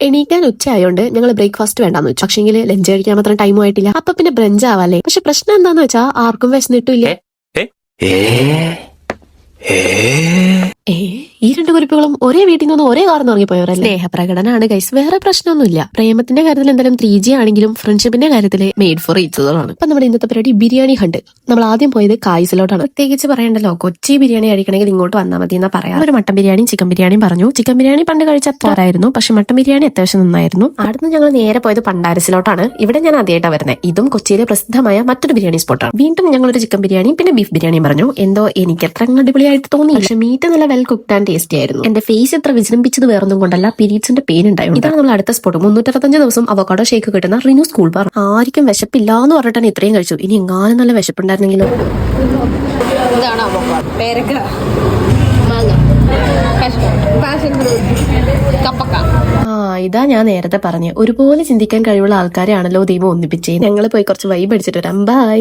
എണീക്കാൻ ഉച്ചയായോണ്ട് ഞങ്ങൾ ബ്രേക്ക്ഫാസ്റ്റ് വേണ്ടാന്ന് വെച്ചു. പക്ഷെങ്കിൽ ലഞ്ച് കഴിക്കാൻ മാത്രം ടൈം ആയിട്ടില്ല. അപ്പൊ പിന്നെ ബ്രഞ്ച് ആവാല്ലേ. പക്ഷെ പ്രശ്നം എന്താന്ന് വെച്ചാൽ ആർക്കും വിശന്നിട്ടില്ല. ഈ രണ്ട് കുറിപ്പുകളും ഒരേ വീട്ടിൽ നിന്ന് ഒരേ കാർന്ന് ഇറങ്ങിപ്പോയവരല്ലേ. സ്നേഹപ്രകടനാണ് ഗൈസ്, വേറെ പ്രശ്നമൊന്നുമില്ല. പ്രേമത്തിന്റെ കാര്യത്തിൽ എന്തായാലും 3G ആണെങ്കിലും ഫ്രണ്ട്ഷിപ്പിന്റെ കാര്യത്തിൽ മെയ്ഡ് ഫോർ ഈച്ചതാണ്. അപ്പൊ നമ്മുടെ ഇന്നത്തെ പരിപാടി ബിരിയാണി ഹണ്ട്. നമ്മൾ ആദ്യം പോയത് കായ്സിലോട്ടാണ്. പ്രത്യേകിച്ച് പറയണ്ടല്ലോ, കൊച്ചി ബിരിയാണി കഴിക്കണമെങ്കിൽ ഇങ്ങോട്ട് വന്നാൽ മതി എന്നാ പറയാം. ഒരു മട്ടൻ ബിരിയാണിയും ചിക്കൻ ബിരിയാണിയും പറഞ്ഞു. ചിക്കൻ ബിരിയാണി പണ്ട് കഴിച്ച അത്രയായിരുന്നു, പക്ഷെ മട്ടൻ ബിരിയാണി അത്യാവശ്യം നന്നായിരുന്നു. ആടുന്ന് ഞങ്ങൾ നേരെ പോയത് പണ്ടാരസിലോട്ടാണ്. ഇവിടെ ഞാൻ ആദ്യമായിട്ടാണ് വരുന്നത്. ഇതും കൊച്ചിയിലെ പ്രസിദ്ധമായ മറ്റൊരു ബിരിയാണി സ്പോട്ടാണ്. വീണ്ടും ഞങ്ങളൊരു ചിക്കൻ ബിരിയാണിയും പിന്നെ ബീഫ് ബിരിയാണിയും പറഞ്ഞു. എന്തോ എനിക്ക് അത്ര അടിപൊളിയായിട്ട് തോന്നി, പക്ഷെ മീറ്റ് നല്ല വെൽ കുക്ക്ഡ് ആൻഡ് ടേസ്റ്റി ആയിരുന്നു. എന്റെ ഫേസ് ഇത്ര വിജൃംഭിച്ചത് വേറൊന്നും കൊണ്ടല്ല, പീരീഡ്സിന്റെ പെയിൻ ഉണ്ടായിരുന്നു. ഇതാണ് നമ്മൾ അടുത്ത സ്പോട്ട്. 365 ദിവസം അവക്കാഡോ ഷേക്ക് കിട്ടുന്ന റിനു സ്കൂൾ ബാർ. ആർക്കും വിശപ്പില്ലാന്ന് പറഞ്ഞിട്ടാണ് ഇത്രയും കഴിച്ചു. ഇനി എങ്ങാനും നല്ല വിശപ്പുണ്ടായിരുന്നെങ്കിലും. ഇതാ ഞാൻ നേരത്തെ പറഞ്ഞ ഒരുപോലെ ചിന്തിക്കാൻ കഴിവുള്ള ആൾക്കാരെയാണല്ലോ ദൈവം ഒന്നിപ്പിച്ചേ. ഞങ്ങൾ പോയി കുറച്ച് വൈബ് അടിച്ചിട്ട് വരാം. ബൈ.